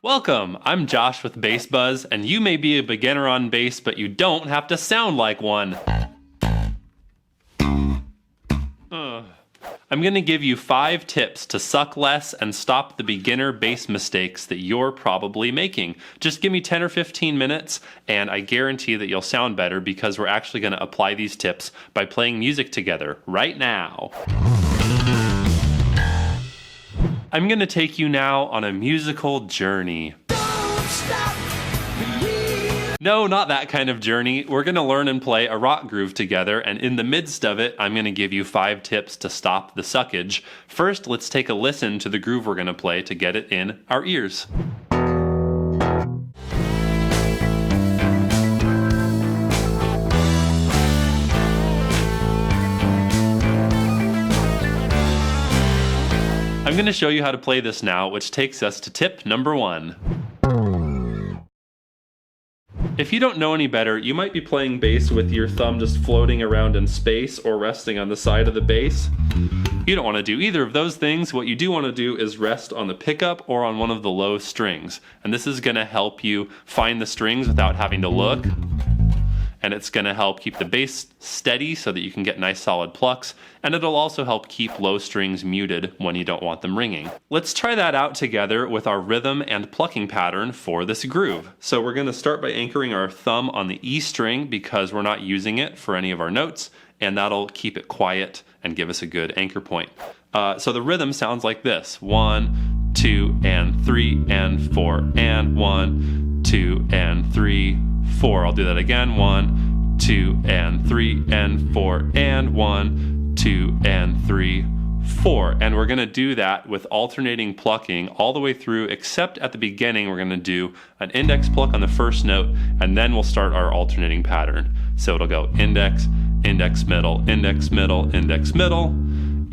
Welcome, I'm Josh with BassBuzz, and you may be a beginner on bass, but you don't have to sound like one. I'm going to give you 5 tips to suck less and stop the beginner bass mistakes that you're probably making. Just give me 10 or 15 minutes, and I guarantee that you'll sound better because we're actually going to apply these tips by playing music together right now. I'm going to take you now on a musical journey. No, not that kind of journey. We're going to learn and play a rock groove together, and in the midst of it, I'm going to give you 5 tips to stop the suckage. First, let's take a listen to the groove we're going to play to get it in our ears. I'm going to show you how to play this now, which takes us to tip number 1. If you don't know any better, you might be playing bass with your thumb just floating around in space or resting on the side of the bass. You don't want to do either of those things. What you do want to do is rest on the pickup or on one of the low strings. And this is going to help you find the strings without having to look. And it's going to help keep the bass steady so that you can get nice solid plucks, and it'll also help keep low strings muted when you don't want them ringing. Let's try that out together with our rhythm and plucking pattern for this groove. So we're going to start by anchoring our thumb on the E string because we're not using it for any of our notes, and that'll keep it quiet and give us a good anchor point. So the rhythm sounds like this: 1, 2, and 3, and 4, and 1, 2, and 3, 4. I'll do that again. 1, 2, and 3, and 4, and 1, 2, and 3, 4. And we're going to do that with alternating plucking all the way through, except at the beginning we're going to do an index pluck on the first note, and then we'll start our alternating pattern. So it'll go index, index, middle, index, middle, index, middle,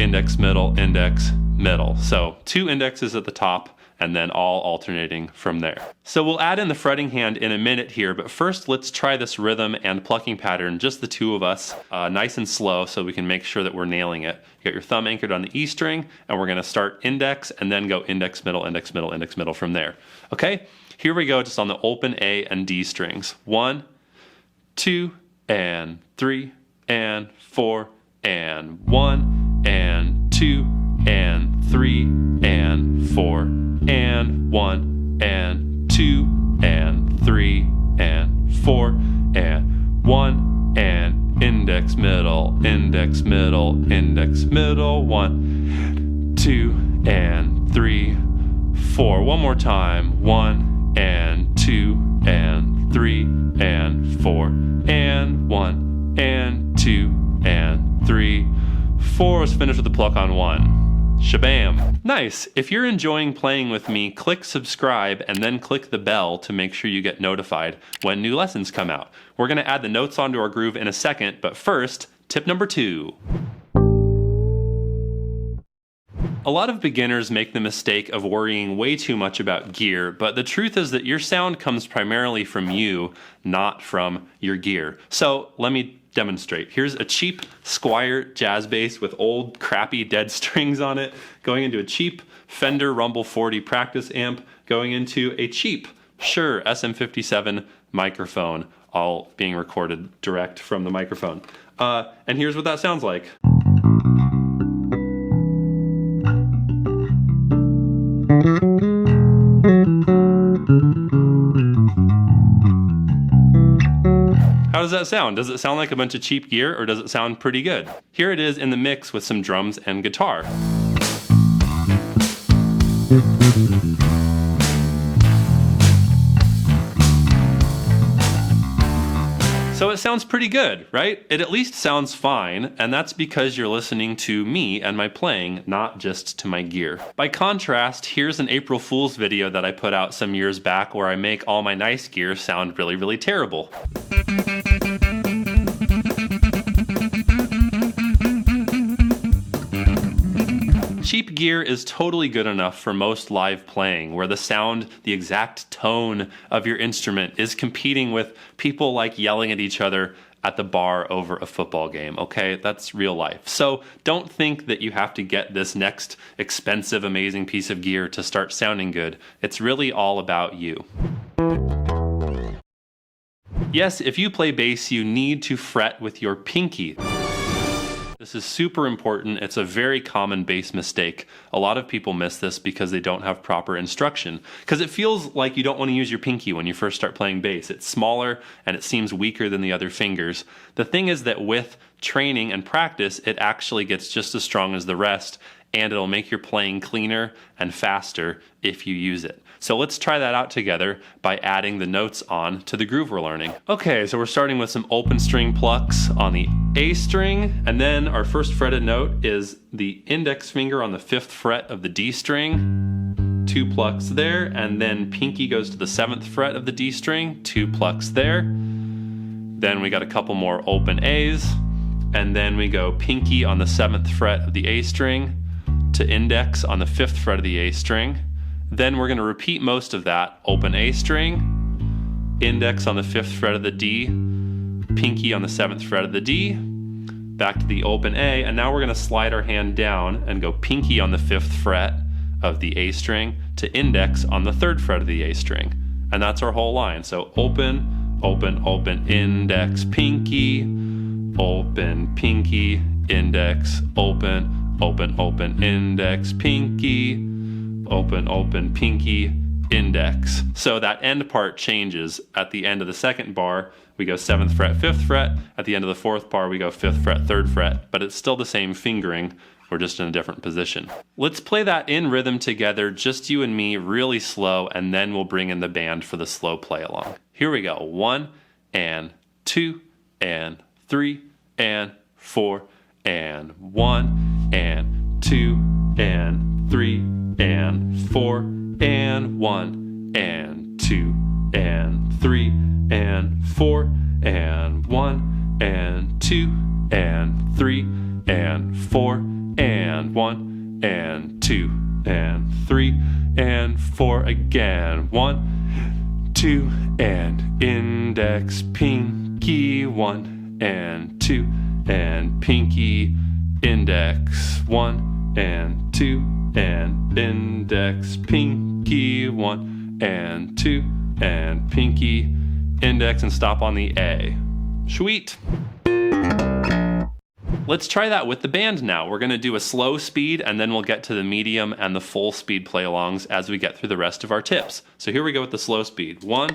index, middle, index, middle. So 2 indexes at the top, and then all alternating from there. So we'll add in the fretting hand in a minute here, but first let's try this rhythm and plucking pattern, just the 2 of us, nice and slow so we can make sure that we're nailing it. You got your thumb anchored on the E string, and we're gonna start index and then go index, middle, index, middle, index, middle from there. Okay, here we go just on the open A and D strings. 1, 2, and 3, and 4, and 1, and 2, and 3, and 4, and 1, and 2, and 3, and 4, and 1, and index, middle, index, middle, index, middle, 1, 2, and 3, 4. One more time. 1, and 2, and 3, and 4, and 1, and 2, and 3, 4. Let's finish with the pluck on 1. Shabam! Nice! If you're enjoying playing with me, click subscribe and then click the bell to make sure you get notified when new lessons come out. We're going to add the notes onto our groove in a second, but first, tip number 2. A lot of beginners make the mistake of worrying way too much about gear, but the truth is that your sound comes primarily from you, not from your gear. So let me demonstrate. Here's a cheap Squier jazz bass with old crappy dead strings on it, going into a cheap Fender Rumble 40 practice amp, going into a cheap Shure SM57 microphone, all being recorded direct from the microphone. And here's what that sounds like. How does that sound? Does it sound like a bunch of cheap gear, or does it sound pretty good? Here it is in the mix with some drums and guitar. So it sounds pretty good, right? It at least sounds fine, and that's because you're listening to me and my playing, not just to my gear. By contrast, here's an April Fool's video that I put out some years back where I make all my nice gear sound really, really terrible. Cheap gear is totally good enough for most live playing, where the sound, the exact tone of your instrument is competing with people like yelling at each other at the bar over a football game, okay? That's real life. So don't think that you have to get this next expensive, amazing piece of gear to start sounding good. It's really all about you. Yes, if you play bass, you need to fret with your pinky. This is super important. It's a very common bass mistake. A lot of people miss this because they don't have proper instruction. Because it feels like you don't want to use your pinky when you first start playing bass. It's smaller and it seems weaker than the other fingers. The thing is that with training and practice, it actually gets just as strong as the rest, and it'll make your playing cleaner and faster if you use it. So let's try that out together by adding the notes on to the groove we're learning. Okay, so we're starting with some open string plucks on the A string, and then our first fretted note is the index finger on the 5th fret of the D string, 2 plucks there, and then pinky goes to the 7th fret of the D string, 2 plucks there. Then we got a couple more open A's, and then we go pinky on the 7th fret of the A string to index on the 5th fret of the A string. Then we're going to repeat most of that. Open A string, index on the 5th fret of the D, pinky on the 7th fret of the D, back to the open A, and now we're going to slide our hand down and go pinky on the 5th fret of the A string to index on the 3rd fret of the A string. And that's our whole line. So open, open, open, index, pinky, open, pinky, index, open, open, open, index, pinky, open, open, pinky, index. So that end part changes. At the end of the 2nd bar, we go 7th fret, 5th fret. At the end of the 4th bar, we go 5th fret, 3rd fret, but it's still the same fingering. We're just in a different position. Let's play that in rhythm together, just you and me, really slow, and then we'll bring in the band for the slow play along. Here we go. 1 and 2 and 3 and 4 and 1 and 2 and 3 and 4 and 1 and 2 and 3 and 4 and 1 and 2 and 3 and 4 and 1 and 2 and 3 and 4 again. 1, 2 and index, pinky, 1 and 2 and pinky, index, 1 and 2 and index, pinky, 1 and 2 and pinky, index, and stop on the A. Sweet. Let's try that with the band now. We're going to do a slow speed, and then we'll get to the medium and the full speed play-alongs as we get through the rest of our tips. So here we go with the slow speed. 1,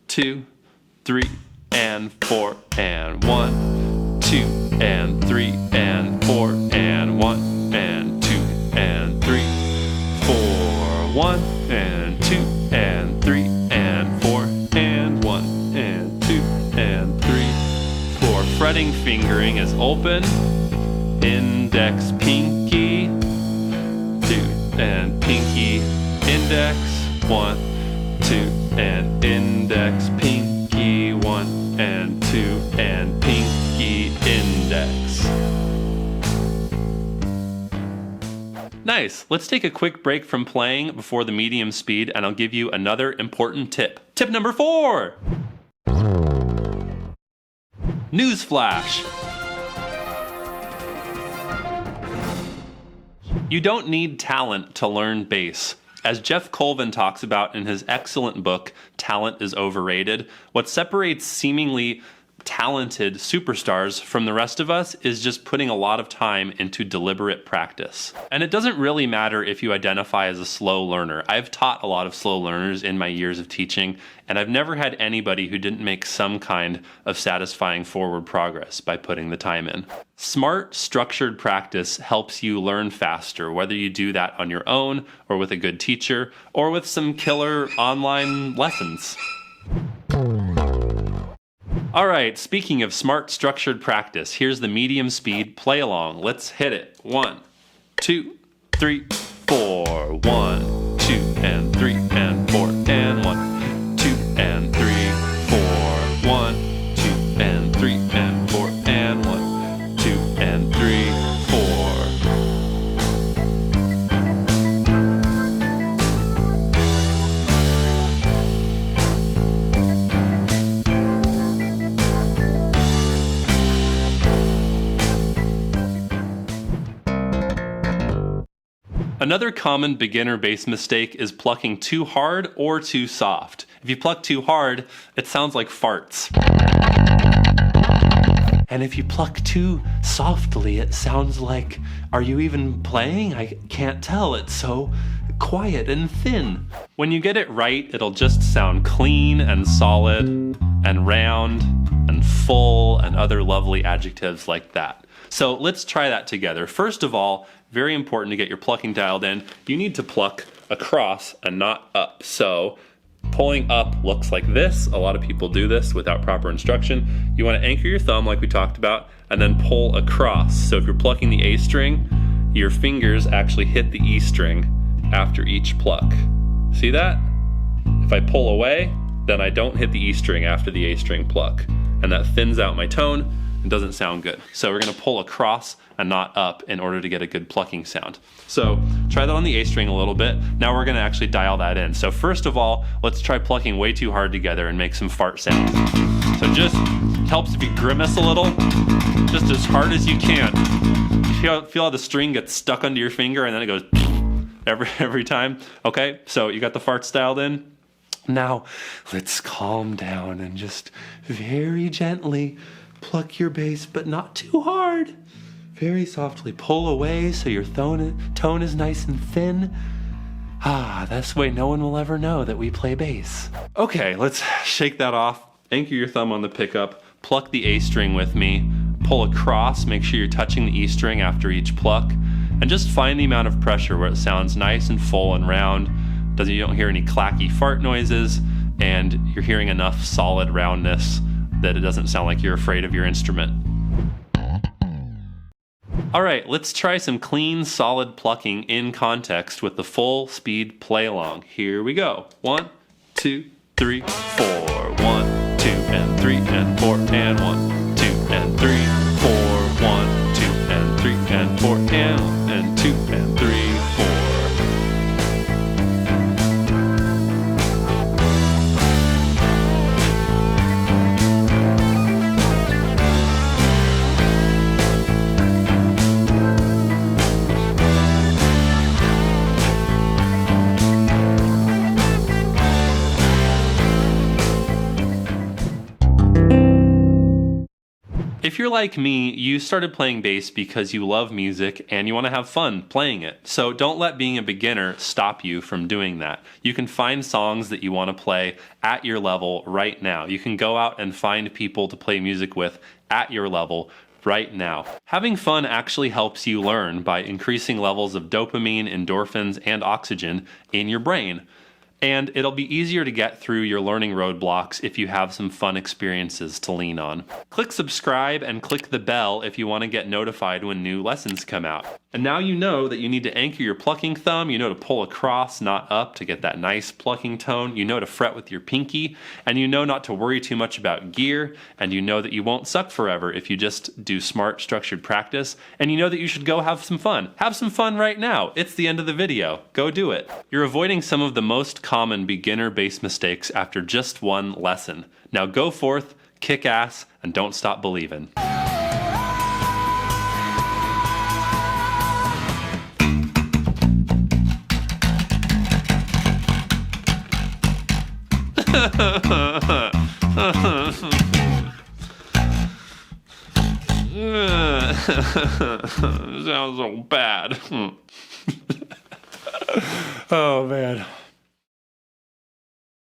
2, 3, and 4, and 1, 2, and 3, and 4, and 1, and 2, and 3, 4, 1, and 2, and 3, and 4, and 1, and 2, and 3, 4. Fretting fingering is open, index, pinky, 2, and pinky, index, 1, 2, and index, pinky, 1, and 2, and pinky, index. Nice. Let's take a quick break from playing before the medium speed, and I'll give you another important tip. Tip number 4. Newsflash. You don't need talent to learn bass. As Jeff Colvin talks about in his excellent book, Talent is Overrated, what separates seemingly talented superstars from the rest of us is just putting a lot of time into deliberate practice. And it doesn't really matter if you identify as a slow learner. I've taught a lot of slow learners in my years of teaching, and I've never had anybody who didn't make some kind of satisfying forward progress by putting the time in. Smart, structured practice helps you learn faster, whether you do that on your own, or with a good teacher, or with some killer online lessons. All right, speaking of smart, structured practice, here's the medium speed play along. Let's hit it. 1, 2, 3, 4. 1, 2, and 3, and 4, and 1, 2, and 3, 4. 1, 2, and 3, and 4, and 1, 2, and 3, 4. Another common beginner bass mistake is plucking too hard or too soft. If you pluck too hard, it sounds like farts. And if you pluck too softly, it sounds like, are you even playing? I can't tell, it's so quiet and thin. When you get it right, it'll just sound clean and solid and round and full and other lovely adjectives like that. So let's try that together. First of all, very important to get your plucking dialed in, you need to pluck across and not up. So pulling up looks like this. A lot of people do this without proper instruction. You want to anchor your thumb like we talked about and then pull across. So if you're plucking the A string, your fingers actually hit the E string after each pluck. See that? If I pull away, then I don't hit the E string after the A string pluck. And that thins out my tone and doesn't sound good. So we're gonna pull across and not up in order to get a good plucking sound. So try that on the A string a little bit. Now we're gonna actually dial that in. So first of all, let's try plucking way too hard together and make some fart sounds. So just helps if you grimace a little, just as hard as you can. You feel how the string gets stuck under your finger and then it goes every time. Okay, so you got the farts dialed in? Now let's calm down and just very gently pluck your bass, but not too hard. Very softly pull away so your tone is nice and thin. That's the way no one will ever know that we play bass. Okay, let's shake that off. Anchor your thumb on the pickup, pluck the A string with me, pull across, make sure you're touching the E string after each pluck, and just find the amount of pressure where it sounds nice and full and round. You don't hear any clacky fart noises, and you're hearing enough solid roundness that it doesn't sound like you're afraid of your instrument. All right, let's try some clean, solid plucking in context with the full speed play along. Here we go. 1, 2, 3, 4. 1, 2, and 3, and 4, and 1, 2, and 3, 4. 1, 2, and 3, and 4, and 2, and 3, 4. If you're like me, you started playing bass because you love music and you want to have fun playing it. So don't let being a beginner stop you from doing that. You can find songs that you want to play at your level right now. You can go out and find people to play music with at your level right now. Having fun actually helps you learn by increasing levels of dopamine, endorphins, and oxygen in your brain. And it'll be easier to get through your learning roadblocks if you have some fun experiences to lean on. Click subscribe and click the bell if you want to get notified when new lessons come out. And now you know that you need to anchor your plucking thumb, you know to pull across, not up, to get that nice plucking tone, you know to fret with your pinky, and you know not to worry too much about gear, and you know that you won't suck forever if you just do smart, structured practice, and you know that you should go have some fun. Have some fun right now. It's the end of the video. Go do it. You're avoiding some of the most common beginner bass mistakes after just one lesson. Now go forth, kick ass, and don't stop believing. Sounds so bad. Oh man.